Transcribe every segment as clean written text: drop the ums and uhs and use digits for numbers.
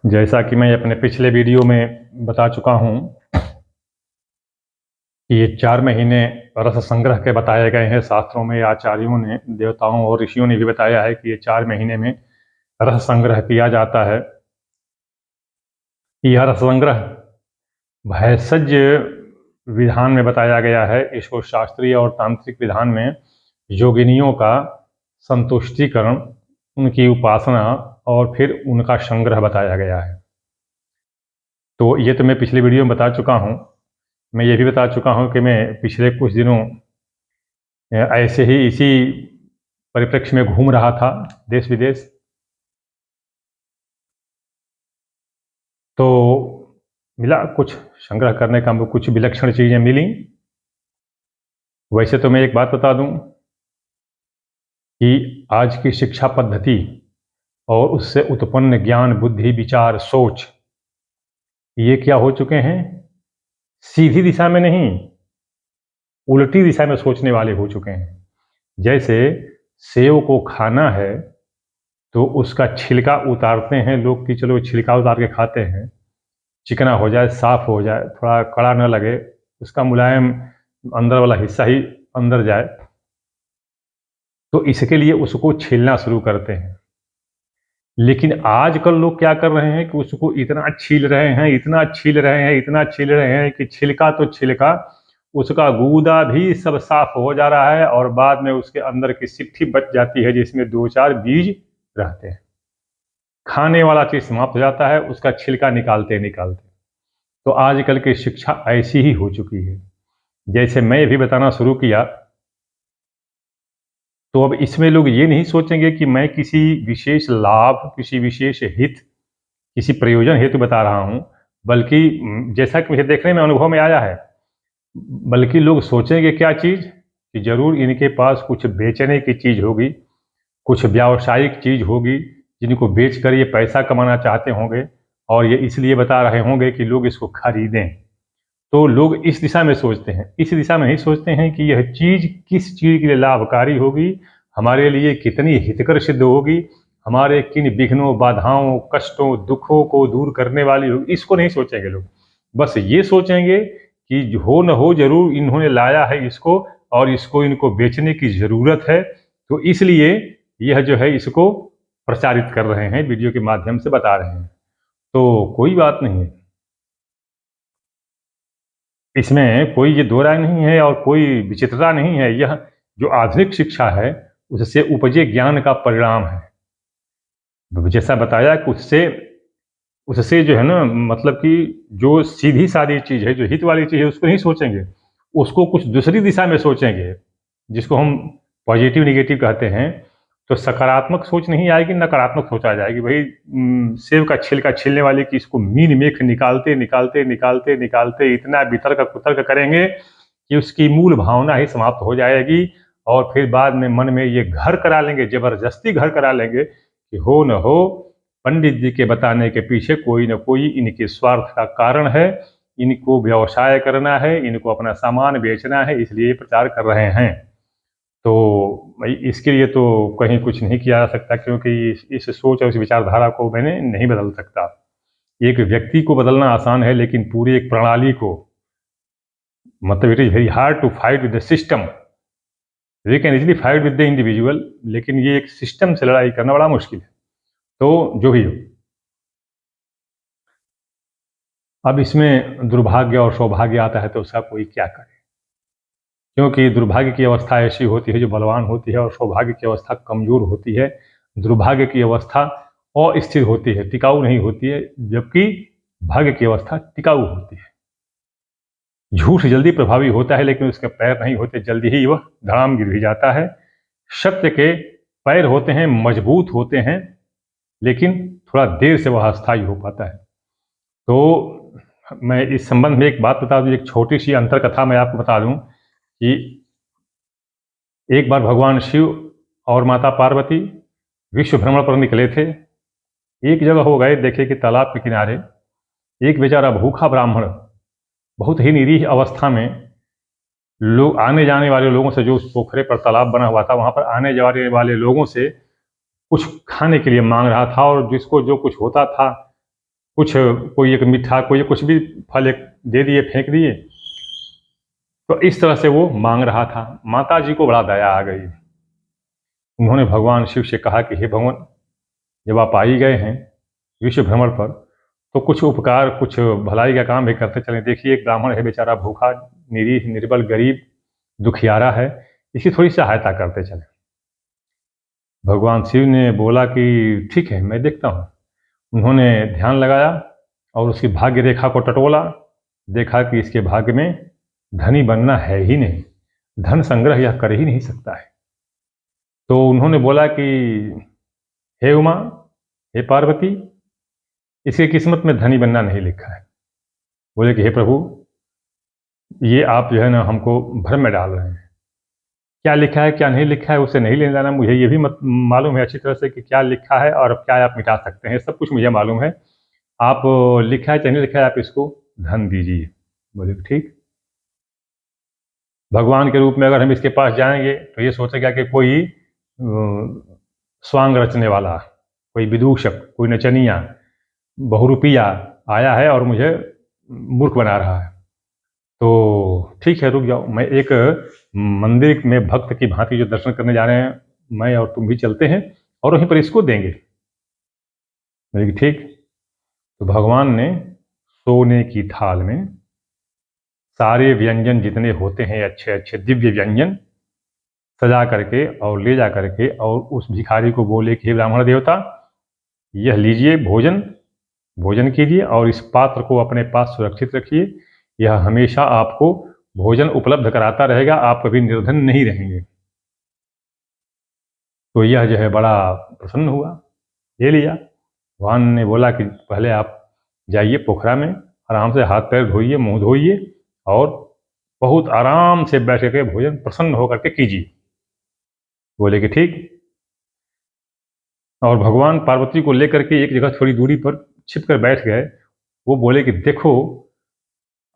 जैसा कि मैं अपने पिछले वीडियो में बता चुका हूँ कि ये 4 महीने रस संग्रह के बताए गए हैं शास्त्रों में। आचार्यों ने, देवताओं और ऋषियों ने भी बताया है कि ये 4 महीने में रस संग्रह किया जाता है। यह रस संग्रह भैषज विधान में बताया गया है। इसको शास्त्रीय और तांत्रिक विधान में योगिनियों का संतुष्टिकरण, उनकी उपासना और फिर उनका संग्रह बताया गया है। तो ये तो मैं पिछले वीडियो में बता चुका हूँ। मैं ये भी बता चुका हूँ कि मैं पिछले कुछ दिनों ऐसे ही इसी परिप्रेक्ष्य में घूम रहा था देश विदेश। तो मिला कुछ संग्रह करने का, कुछ विलक्षण चीज़ें मिली। वैसे तो मैं एक बात बता दूं कि आज की शिक्षा पद्धति और उससे उत्पन्न ज्ञान, बुद्धि, विचार, सोच, ये क्या हो चुके हैं? सीधी दिशा में नहीं, उल्टी दिशा में सोचने वाले हो चुके हैं। जैसे सेव को खाना है तो उसका छिलका उतारते हैं लोग कि चलो छिलका उतार के खाते हैं, चिकना हो जाए, साफ हो जाए, थोड़ा कड़ा न लगे, उसका मुलायम अंदर वाला हिस्सा ही अंदर जाए, तो इसके लिए उसको छीलना शुरू करते हैं। लेकिन आजकल लोग क्या कर रहे हैं कि उसको इतना छील रहे हैं, इतना छील रहे हैं, इतना छील रहे हैं कि छिलका तो छिलका, उसका गूदा भी सब साफ हो जा रहा है और बाद में उसके अंदर की सिट्ठी बच जाती है जिसमें 2-4 बीज रहते हैं। खाने वाला चीज समाप्त हो जाता है उसका छिलका निकालते निकालते। तो आजकल की शिक्षा ऐसी ही हो चुकी है। जैसे मैं भी बताना शुरू किया तो अब इसमें लोग ये नहीं सोचेंगे कि मैं किसी विशेष लाभ, किसी विशेष हित, किसी प्रयोजन हेतु बता रहा हूँ, बल्कि जैसा कि मुझे देखने में अनुभव में आया है, बल्कि लोग सोचेंगे क्या चीज़ कि जरूर इनके पास कुछ बेचने की चीज़ होगी, कुछ व्यावसायिक चीज़ होगी जिनको बेचकर ये पैसा कमाना चाहते होंगे और ये इसलिए बता रहे होंगे कि लोग इसको खरीदें। तो लोग इस दिशा में सोचते हैं, इस दिशा में नहीं सोचते हैं कि यह चीज़ किस चीज़ के लिए लाभकारी होगी, हमारे लिए कितनी हितकर सिद्ध होगी, हमारे किन विघ्नों, बाधाओं, कष्टों, दुखों को दूर करने वाली होगी। इसको नहीं सोचेंगे लोग। बस ये सोचेंगे कि हो न हो जरूर इन्होंने लाया है इसको और इसको इनको बेचने की ज़रूरत है, तो इसलिए यह जो है इसको प्रचारित कर रहे हैं, वीडियो के माध्यम से बता रहे हैं। तो कोई बात नहीं है, इसमें कोई ये दो राय नहीं है और कोई विचित्रता नहीं है। यह जो आधुनिक शिक्षा है उससे उपजे ज्ञान का परिणाम है। जैसा बताया कि उससे उससे जो है ना, मतलब कि जो सीधी सादी चीज़ है, जो हित वाली चीज़ है, उसको नहीं सोचेंगे, उसको कुछ दूसरी दिशा में सोचेंगे, जिसको हम पॉजिटिव निगेटिव कहते हैं। तो सकारात्मक सोच नहीं आएगी, नकारात्मक सोच आ जाएगी। भाई सेब का छिलका छीलने वाले की इसको मीन मेख निकालते निकालते निकालते निकालते इतना वितर्क कुतर्क करेंगे कि उसकी मूल भावना ही समाप्त हो जाएगी और फिर बाद में मन में ये घर करा लेंगे, जबरदस्ती घर करा लेंगे कि हो न हो पंडित जी के बताने के पीछे कोई न कोई इनके स्वार्थ का कारण है, इनको व्यवसाय करना है, इनको अपना सामान बेचना है, इसलिए प्रचार कर रहे हैं। तो भाई इसके लिए तो कहीं कुछ नहीं किया जा सकता, क्योंकि इस सोच और इस विचारधारा को मैंने नहीं बदल सकता। एक व्यक्ति को बदलना आसान है, लेकिन पूरी एक प्रणाली को, मतलब it is very hard to fight with the system. We can easily fight with the individual, लेकिन ये एक सिस्टम से लड़ाई करना बड़ा मुश्किल है। तो जो भी हो, अब इसमें दुर्भाग्य और सौभाग्य आता है तो उसका कोई क्या करे, क्योंकि दुर्भाग्य की अवस्था ऐसी होती है जो बलवान होती है और सौभाग्य की अवस्था कमजोर होती है। दुर्भाग्य की अवस्था अस्थिर होती है, टिकाऊ नहीं होती है, जबकि भाग्य की अवस्था टिकाऊ होती है। झूठ जल्दी प्रभावी होता है लेकिन उसके पैर नहीं होते, जल्दी ही वह धड़ाम गिर भी जाता है। सत्य के पैर होते हैं, मजबूत होते हैं, लेकिन थोड़ा देर से वह अस्थायी हो पाता है। तो मैं इस संबंध में एक बात बता दूं, एक छोटी सी अंतर कथा मैं आपको बता दूं कि एक बार भगवान शिव और माता पार्वती विश्व भ्रमण पर निकले थे। एक जगह हो गए, देखे कि तालाब के किनारे एक बेचारा भूखा ब्राह्मण बहुत ही निरीह अवस्था में लोग, आने जाने वाले लोगों से, जो उस पोखरे पर तालाब बना हुआ था वहां पर आने जाने वाले लोगों से कुछ खाने के लिए मांग रहा था और जिसको जो कुछ होता था कुछ कोई एक मीठा, कोई कुछ भी फल एक दे दिए, फेंक दिए। तो इस तरह से वो मांग रहा था। माता जी को बड़ा दया आ गई। उन्होंने भगवान शिव से कहा कि हे भगवान, जब आप आ ही गए हैं विश्व भ्रमण पर, तो कुछ उपकार, कुछ भलाई का काम भी करते चलें। देखिए, एक ब्राह्मण है बेचारा, भूखा, निरीह, निर्बल, गरीब, दुखियारा है, इसकी थोड़ी सहायता करते चलें। भगवान शिव ने बोला कि ठीक है, मैं देखता हूँ। उन्होंने ध्यान लगाया और उसकी भाग्य रेखा को टटोला, देखा कि इसके भाग्य में धनी बनना है ही नहीं, धन संग्रह यह कर ही नहीं सकता है। तो उन्होंने बोला कि हे उमा, हे पार्वती, इसकी किस्मत में धनी बनना नहीं लिखा है। बोले कि हे प्रभु, ये आप जो है ना हमको भ्रम में डाल रहे हैं। क्या लिखा है क्या नहीं लिखा है उससे नहीं लेना देना, मुझे ये भी मत मालूम है अच्छी तरह से कि क्या लिखा है और क्या आप मिटा सकते हैं, सब कुछ मुझे मालूम है। आप लिखा है चाहे नहीं लिखा है, आप इसको धन दीजिए। बोले ठीक। भगवान के रूप में अगर हम इसके पास जाएंगे तो ये सोचेगा कि कोई स्वांग रचने वाला, कोई विदूषक, कोई नचनिया, बहुरूपिया आया है और मुझे मूर्ख बना रहा है। तो ठीक है, रुक जाओ, मैं एक मंदिर में भक्त की भांति जो दर्शन करने जा रहे हैं, मैं और तुम भी चलते हैं और वहीं पर इसको देंगे। मैंने कहा ठीक। तो भगवान ने सोने की थाल में सारे व्यंजन जितने होते हैं, अच्छे अच्छे दिव्य व्यंजन, सजा करके और ले जा करके और उस भिखारी को बोले कि हे ब्राह्मण देवता, यह लीजिए भोजन, भोजन कीजिए और इस पात्र को अपने पास सुरक्षित रखिए। यह हमेशा आपको भोजन उपलब्ध कराता रहेगा, आप कभी निर्धन नहीं रहेंगे। तो यह जो है बड़ा प्रसन्न हुआ, ले लिया। भगवान ने बोला कि पहले आप जाइए पोखरा में, आराम से हाथ पैर धोइए, मुंह धोइए और बहुत आराम से बैठ के भोजन प्रसन्न होकर के कीजिए। बोले कि ठीक। और भगवान पार्वती को लेकर के एक जगह थोड़ी दूरी पर छिप कर बैठ गए। वो बोले कि देखो,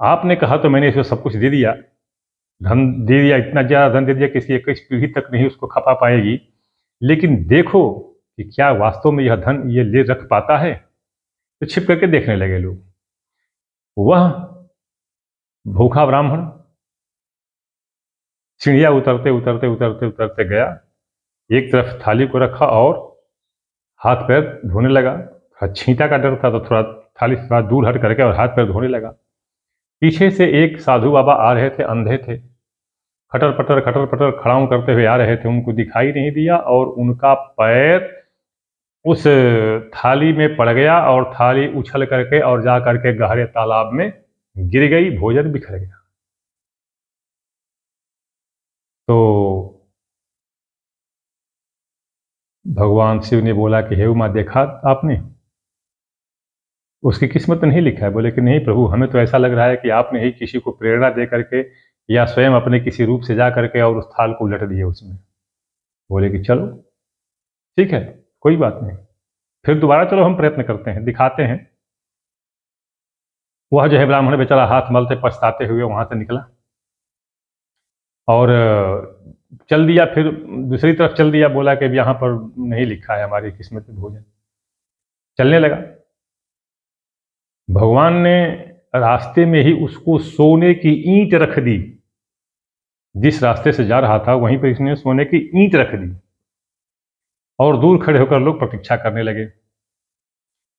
आपने कहा तो मैंने इसे सब कुछ दे दिया, धन दे दिया, इतना ज़्यादा धन दे दिया कि इसकी 21 पीढ़ी तक नहीं उसको खपा पाएगी। लेकिन देखो कि क्या वास्तव में यह धन ये ले रख पाता है। तो छिप करके देखने लगे लोग। वह भूखा ब्राह्मण सीढ़ियाँ उतरते उतरते उतरते उतरते गया, एक तरफ थाली को रखा और हाथ पैर धोने लगा। थोड़ा छींटा का डर था तो थोड़ा थाली से थोड़ा दूर हट करके और हाथ पैर धोने लगा। पीछे से एक साधु बाबा आ रहे थे, अंधे थे, खटर पटर खड़ाऊं करते हुए आ रहे थे। उनको दिखाई नहीं दिया और उनका पैर उस थाली में पड़ गया और थाली उछल करके और जा करके गहरे तालाब में गिर गई, भोजन बिखर गया। तो भगवान शिव ने बोला कि हे उमा, देखा आपने, उसकी किस्मत में नहीं लिखा है। बोले कि नहीं प्रभु, हमें तो ऐसा लग रहा है कि आपने ही किसी को प्रेरणा दे करके या स्वयं अपने किसी रूप से जा करके और उस थाल को उलट दिए उसमें। बोले कि चलो ठीक है, कोई बात नहीं, फिर दोबारा चलो हम प्रयत्न करते हैं, दिखाते हैं। वह जो है ब्राह्मण बेचारा हाथ मलते पछताते हुए वहां से निकला और चल दिया, फिर दूसरी तरफ चल दिया। बोला कि अब यहाँ पर नहीं लिखा है हमारी किस्मत में भोजन। चलने लगा। भगवान ने रास्ते में ही उसको सोने की ईंट रख दी। जिस रास्ते से जा रहा था वहीं पर इसने सोने की ईंट रख दी और दूर खड़े होकर लोग प्रतीक्षा करने लगे।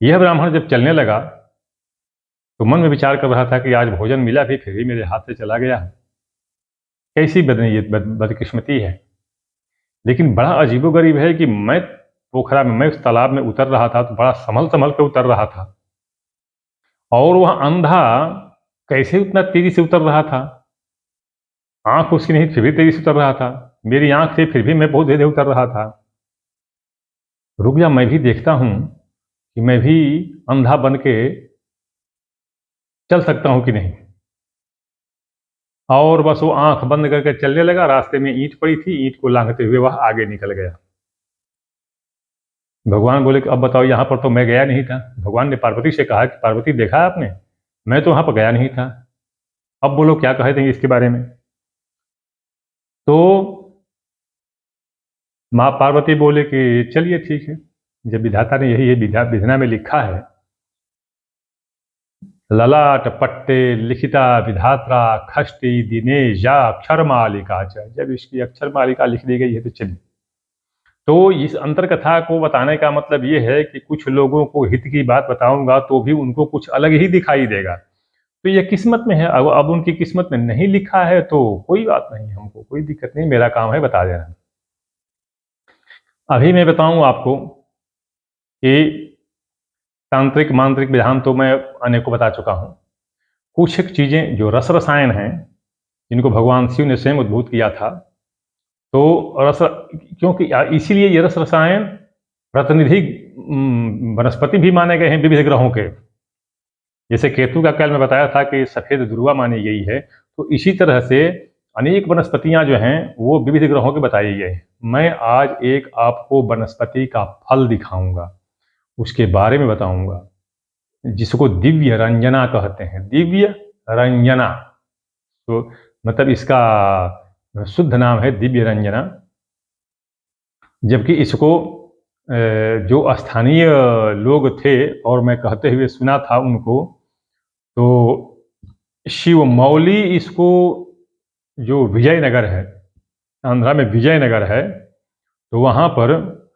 यह ब्राह्मण जब चलने लगा तो मन में विचार कर रहा था कि आज भोजन मिला भी फिर भी मेरे हाथ से चला गया, कैसी बदकिस्मती है। लेकिन बड़ा अजीबोगरीब है कि मैं पोखरा में, मैं उस तालाब में उतर रहा था तो बड़ा संभल संभल के उतर रहा था और वह अंधा कैसे उतना तेजी से उतर रहा था। आंख उसकी नहीं फिर भी तेजी से उतर रहा था, मेरी आंख से फिर भी मैं बहुत धीरे उतर रहा था। रुक जा, मैं भी देखता हूं कि मैं भी अंधा बन के चल सकता हूं कि नहीं। और बस वो आंख बंद करके चलने लगा। रास्ते में ईंट पड़ी थी, ईंट को लांघते हुए वह आगे निकल गया। भगवान बोले कि अब बताओ, यहां पर तो मैं गया नहीं था। भगवान ने पार्वती से कहा कि पार्वती, देखा है आपने, मैं तो वहां पर गया नहीं था, अब बोलो क्या कहे देंगे इसके बारे में। तो माँ पार्वती बोले कि चलिए ठीक है, जब विधाता ने यही है विधा विधना में लिखा है ललाट पट्टे लिखिता विधात्रा खष्टी दिनेश या अक्षर मालिका च। जब इसकी अक्षर मालिका लिख दी गई है तो चलिए, तो इस अंतर कथा को बताने का मतलब ये है कि कुछ लोगों को हित की बात बताऊंगा तो भी उनको कुछ अलग ही दिखाई देगा। तो ये किस्मत में है, अब उनकी किस्मत में नहीं लिखा है तो कोई बात नहीं, हमको कोई दिक्कत नहीं, मेरा काम है बता देना। अभी मैं बताऊं आपको कि तांत्रिक मांत्रिक विधान तो मैं अनेकों बता चुका हूं। कुछ एक चीजें जो रस रसायन हैं, जिनको भगवान शिव ने स्वयं उद्भूत किया था, तो रस, क्योंकि इसीलिए ये रस रसायन प्रतिनिधि वनस्पति भी माने गए हैं विविध ग्रहों के। जैसे केतु का कल मैं बताया था कि सफेद ध्रुवा मानी गई है, तो इसी तरह से अनेक वनस्पतियां जो हैं वो विविध ग्रहों के बताई गई। मैं आज एक आपको वनस्पति का फल दिखाऊंगा, उसके बारे में बताऊंगा, जिसको दिव्य रंजना कहते हैं। दिव्य रंजना, तो मतलब इसका शुद्ध नाम है दिव्य रंजना। जबकि इसको जो स्थानीय लोग थे और मैं कहते हुए सुना था उनको, तो शिव मौली इसको, जो विजयनगर है, आंध्रा में विजयनगर है, तो वहाँ पर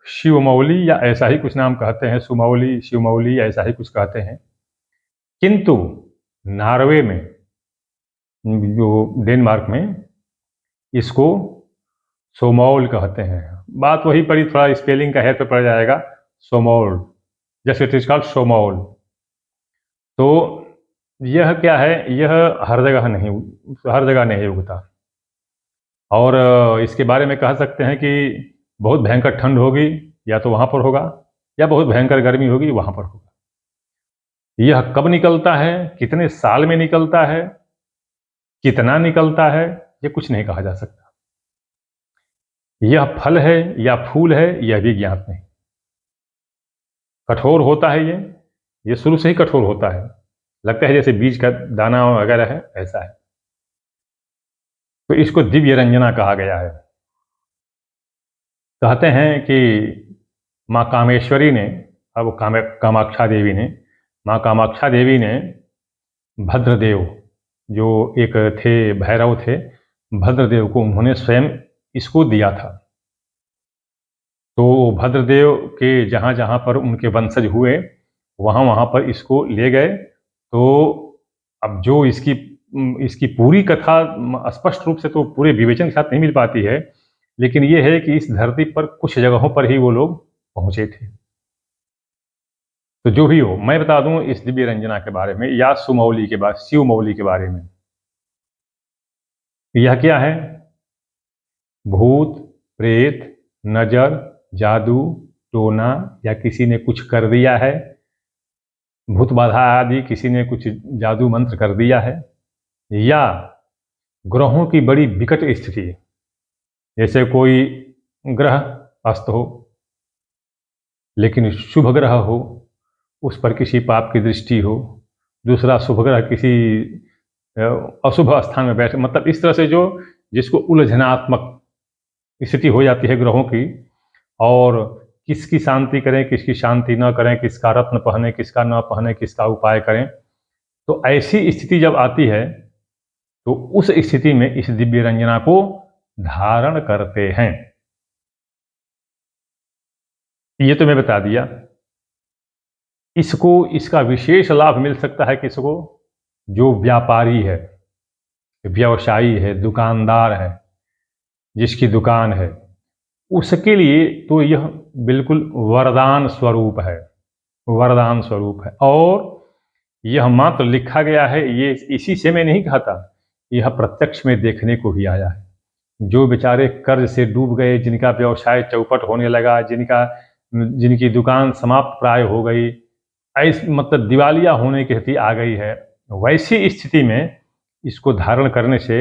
शिवमौली या ऐसा ही कुछ नाम कहते हैं, सुमौली शिवमौली ऐसा ही कुछ कहते हैं। किंतु नॉर्वे में, जो डेनमार्क में, इसको सोमौल कहते हैं। बात वही पड़ी, थोड़ा स्पेलिंग का हेर पे पड़ जाएगा, सोमौल, जैसे इट इज कॉल्ड सोमौल। तो यह क्या है, यह हर जगह नहीं उगता, और इसके बारे में कह सकते हैं कि बहुत भयंकर ठंड होगी या तो वहाँ पर होगा, या बहुत भयंकर गर्मी होगी वहाँ पर होगा। यह कब निकलता है, कितने साल में निकलता है, कितना निकलता है, ये कुछ नहीं कहा जा सकता। यह फल है या फूल है, यह भी ज्ञात नहीं। कठोर होता है ये शुरू से ही कठोर होता है, लगता है जैसे बीज का दाना वगैरह है, ऐसा है। तो इसको दिव्य रंजना कहा गया है। कहते हैं कि माँ कामेश्वरी ने, अब कामाक्षा देवी ने, माँ कामाक्षा देवी ने भद्रदेव, जो एक थे भैरव थे, भद्रदेव को उन्होंने स्वयं इसको दिया था। तो भद्रदेव के जहाँ जहाँ पर उनके वंशज हुए, वहाँ वहाँ पर इसको ले गए। तो अब जो इसकी पूरी कथा स्पष्ट रूप से तो पूरे विवेचन के साथ नहीं मिल पाती है, लेकिन ये है कि इस धरती पर कुछ जगहों पर ही वो लोग पहुंचे थे। तो जो भी हो, मैं बता दूं इस दिव्य रंजना के बारे में, या सुमौली के बारे, शिव मौली के बारे में। यह क्या है? भूत प्रेत, नजर, जादू टोना, या किसी ने कुछ कर दिया है, भूत बाधा आदि किसी ने कुछ जादू मंत्र कर दिया है, या ग्रहों की बड़ी विकट स्थिति, जैसे कोई ग्रह अस्त हो लेकिन शुभ ग्रह हो, उस पर किसी पाप की दृष्टि हो, दूसरा शुभ ग्रह किसी अशुभ स्थान में बैठे, मतलब इस तरह से जो जिसको उलझनात्मक स्थिति हो जाती है ग्रहों की, और किसकी शांति करें किसकी शांति न करें, किसका रत्न पहने किसका न पहने, किसका उपाय करें। तो ऐसी स्थिति जब आती है तो उस स्थिति में इस दिव्य रंजना को धारण करते हैं। ये तो मैं बता दिया। इसको, इसका विशेष लाभ मिल सकता है किसको? जो व्यापारी है, व्यवसायी है, दुकानदार है, जिसकी दुकान है, उसके लिए तो यह बिल्कुल वरदान स्वरूप है, वरदान स्वरूप है। और यह मात्र लिखा गया है, ये इसी से मैं नहीं कहता, यह प्रत्यक्ष में देखने को भी आया है। जो बेचारे कर्ज से डूब गए, जिनका व्यवसाय चौपट होने लगा, जिनकी दुकान समाप्त प्राय हो गई, ऐसी मतलब दिवालिया होने की स्थिति आ गई है, वैसी स्थिति में इसको धारण करने से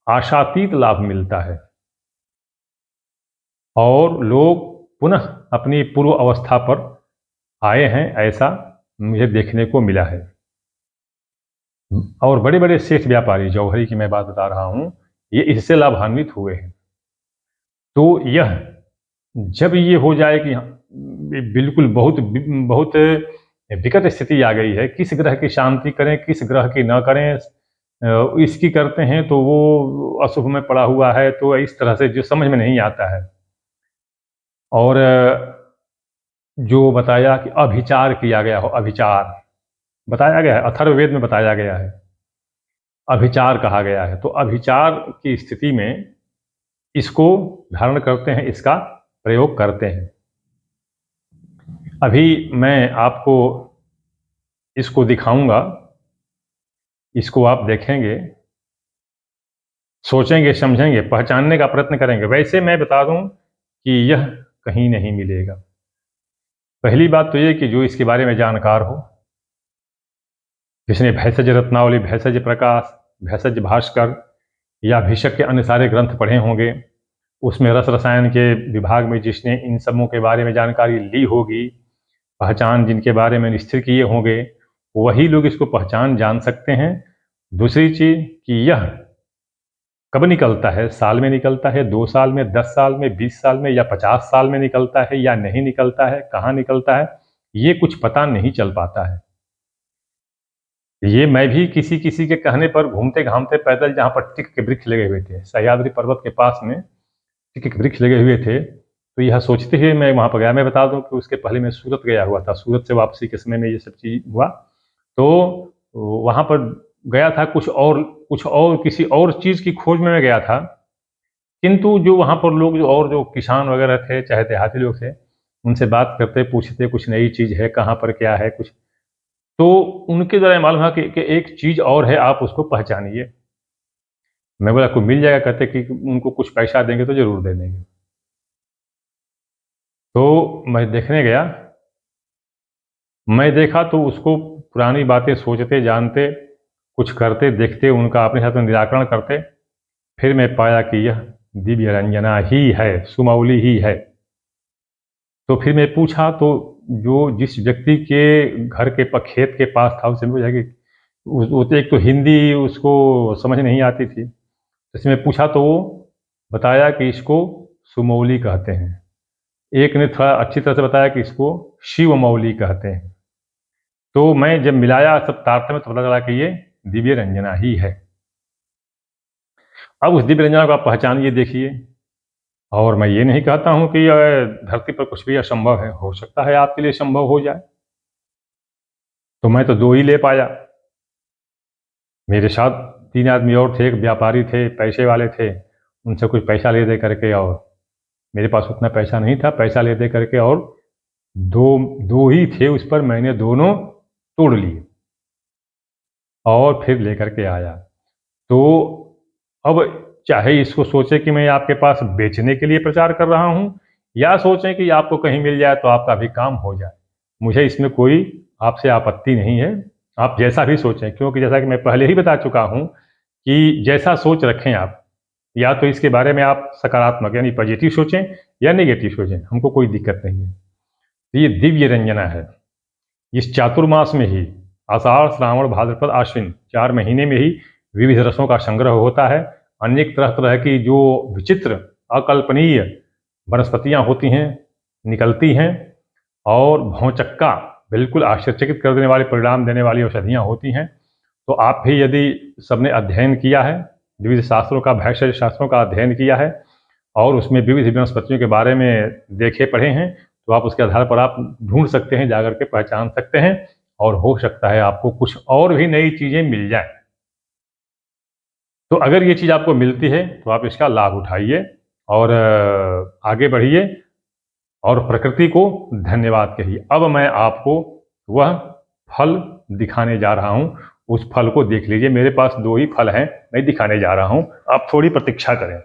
आशातीत लाभ मिलता है और लोग पुनः अपनी पूर्व अवस्था पर आए हैं, ऐसा मुझे देखने को मिला है। और बड़े बड़े सेठ व्यापारी, जौहरी की मैं बात बता रहा हूं, ये इससे लाभान्वित हुए हैं। तो यह जब ये हो जाए कि बिल्कुल बहुत बहुत विकट स्थिति आ गई है, किस ग्रह की शांति करें, किस ग्रह की न करें, इसकी करते हैं तो वो अशुभ में पड़ा हुआ है, तो इस तरह से जो समझ में नहीं आता है। और जो बताया कि अभिचार किया गया हो, अभिचार बताया गया है, अथर्ववेद में बताया गया है, अभिचार कहा गया है। तो अभिचार की स्थिति में इसको धारण करते हैं, इसका प्रयोग करते हैं। अभी मैं आपको इसको दिखाऊंगा, इसको आप देखेंगे, सोचेंगे, समझेंगे, पहचानने का प्रयत्न करेंगे। वैसे मैं बता दूं कि यह कहीं नहीं मिलेगा। पहली बात तो ये कि जो इसके बारे में जानकार हो, जिसने भैषज रत्नावली, भैषज प्रकाश, भैषज भास्कर या भिषक के अन्य सारे ग्रंथ पढ़े होंगे, उसमें रस रसायन के विभाग में जिसने इन सबों के बारे में जानकारी ली होगी, पहचान जिनके बारे में निश्चित किए होंगे, वही लोग इसको पहचान जान सकते हैं। दूसरी चीज कि यह कब निकलता है, साल में निकलता है, 2 साल में, 10 साल में, 20 साल में या 50 साल में निकलता है या नहीं निकलता है, कहाँ निकलता है, ये कुछ पता नहीं चल पाता है। ये मैं भी किसी किसी के कहने पर घूमते घामते पैदल, जहाँ पर टिक के वृक्ष लगे हुए थे, सह्याद्री पर्वत के पास में टिक के वृक्ष लगे हुए थे, तो यह सोचते हुए मैं वहाँ पर गया। मैं बता दूं कि उसके पहले मैं सूरत गया हुआ था, सूरत से वापसी के समय में ये सब चीज़ हुआ। तो वहाँ पर गया था कुछ और किसी और चीज़ की खोज में मैं गया था, किंतु जो वहाँ पर लोग जो किसान वगैरह थे, चाहे देहाती लोग थे, उनसे बात करते, पूछते, कुछ नई चीज़ है, कहाँ पर क्या है कुछ, तो उनके द्वारा मालूम हुआ कि एक चीज़ और है, आप उसको पहचानिए। मैं बोला आपको मिल जाएगा, कहते कि उनको कुछ पैसा देंगे तो ज़रूर दे देंगे। तो मैं देखने गया, मैं देखा तो उसको पुरानी बातें सोचते, जानते, कुछ करते, देखते, उनका अपने साथ में निराकरण करते, फिर मैं पाया कि यह दिव्य रंजना ही है, सुमौली ही है। तो फिर मैं पूछा, तो जो जिस व्यक्ति के घर के खेत के पास था, उससे पूछा कि वो तो एक तो हिंदी उसको समझ नहीं आती थी, इसमें पूछा तो वो बताया कि इसको सुमौली कहते हैं। एक ने थोड़ा अच्छी तरह से बताया कि इसको शिवमौली कहते हैं। तो मैं जब मिलाया सब तारतम्य, तो पता चला कि ये दिव्य रंजना ही है। अब उस दिव्य रंजना को आप पहचानिए, देखिए। और मैं ये नहीं कहता हूं कि धरती पर कुछ भी असंभव है, हो सकता है आपके लिए संभव हो जाए। तो मैं तो 2 ही ले पाया, मेरे साथ 3 आदमी और थे, एक व्यापारी थे, पैसे वाले थे, उनसे कुछ पैसा ले दे करके, और मेरे पास उतना पैसा नहीं था, पैसा ले दे करके, और दो ही थे उस पर, मैंने दोनों तोड़ लिए और फिर लेकर के आया। तो अब चाहे इसको सोचे कि मैं आपके पास बेचने के लिए प्रचार कर रहा हूं, या सोचें कि आपको कहीं मिल जाए तो आपका भी काम हो जाए, मुझे इसमें कोई आपसे आपत्ति नहीं है। आप जैसा भी सोचें, क्योंकि जैसा कि मैं पहले ही बता चुका हूं कि जैसा सोच रखें आप, या तो इसके बारे में आप सकारात्मक यानी पॉजिटिव सोचें या नेगेटिव सोचें, हमको कोई दिक्कत नहीं है। तो ये दिव्य रंजना है। इस चातुर्मास में ही, आषाढ़, श्रावण, भाद्रपद, आश्विन, 4 महीने में ही विविध रसों का संग्रह होता है। अनेक तरह तरह की जो विचित्र, अकल्पनीय वनस्पतियां होती हैं, निकलती हैं, और भौचक्का, बिल्कुल आश्चर्यचकित कर देने वाले परिणाम देने वाली औषधियां होती हैं। तो आप भी यदि सबने अध्ययन किया है, विविध शास्त्रों का, भैषज शास्त्रों का अध्ययन किया है, और उसमें विविध वनस्पतियों के बारे में देखे पढ़े हैं, तो आप उसके आधार पर आप ढूंढ सकते हैं, जाकर के पहचान सकते हैं, और हो सकता है आपको कुछ और भी नई चीजें मिल जाए। तो अगर ये चीज आपको मिलती है तो आप इसका लाभ उठाइए और आगे बढ़िए, और प्रकृति को धन्यवाद कहिए। अब मैं आपको वह फल दिखाने जा रहा हूं, उस फल को देख लीजिए। मेरे पास 2 ही फल हैं, मैं दिखाने जा रहा हूं, आप थोड़ी प्रतीक्षा करें।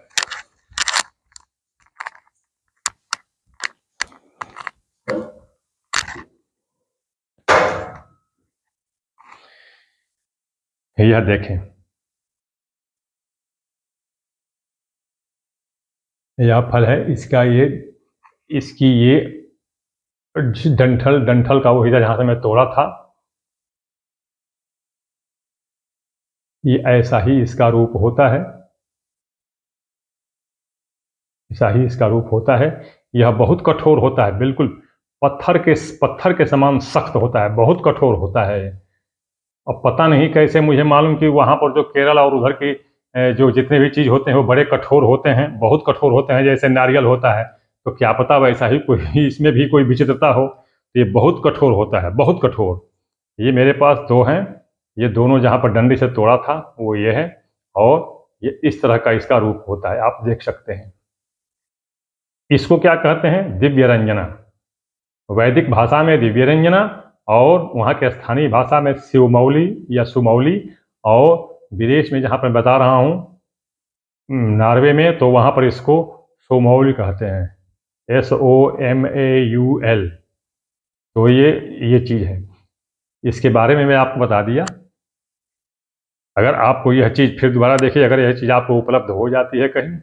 यह देखें, यह फल है, इसकी ये डंठल का वो हिस्सा जहां से मैं तोड़ा था, ये ऐसा ही इसका रूप होता है, ऐसा ही इसका रूप होता है। यह बहुत कठोर होता है, बिल्कुल पत्थर के समान सख्त होता है, बहुत कठोर होता है। अब पता नहीं कैसे, मुझे मालूम कि वहाँ पर जो केरल और उधर की जो जितने भी चीज़ होते हैं वो बड़े कठोर होते हैं, बहुत कठोर होते हैं, जैसे नारियल होता है। तो क्या पता वैसा ही कोई इसमें भी कोई विचित्रता हो। तो ये बहुत कठोर होता है, बहुत कठोर। ये मेरे पास 2 हैं, ये दोनों जहाँ पर डंडी से तोड़ा था वो ये है, और ये इस तरह का इसका रूप होता है, आप देख सकते हैं। इसको क्या कहते हैं? दिव्य रंजना। वैदिक भाषा में दिव्य रंजना, और वहाँ के स्थानीय भाषा में शिवमौली या सुमौली, और विदेश में जहाँ पर बता रहा हूँ नॉर्वे में, तो वहाँ पर इसको सोमौल कहते हैं, SOMAUL। तो ये चीज़ है, इसके बारे में मैं आपको बता दिया। अगर आपको यह चीज़ फिर दोबारा देखिए, अगर यह चीज़ आपको उपलब्ध हो जाती है कहीं,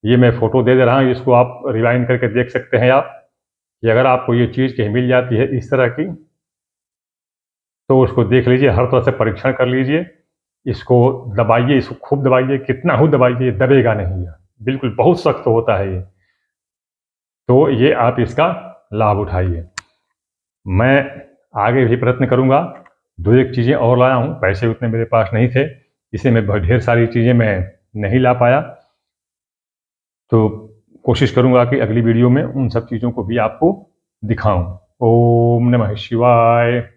ये मैं फ़ोटो दे रहा हूँ, इसको आप रिवाइंड करके देख सकते हैं आप, कि अगर आपको ये चीज़ कहीं मिल जाती है इस तरह की, तो उसको देख लीजिए, हर तरह से परीक्षण कर लीजिए। इसको दबाइए, इसको खूब दबाइए, कितना हो दबाइए, दबेगा नहीं यह, बिल्कुल बहुत सख्त होता है ये। तो ये आप इसका लाभ उठाइए। मैं आगे भी प्रयत्न करूँगा। 2-1 चीज़ें और लाया हूँ, पैसे उतने मेरे पास नहीं थे, इसलिए मैं ढेर सारी चीज़ें मैं नहीं ला पाया। तो कोशिश करूँगा कि अगली वीडियो में उन सब चीज़ों को भी आपको दिखाऊँ। ओम नमः शिवाय।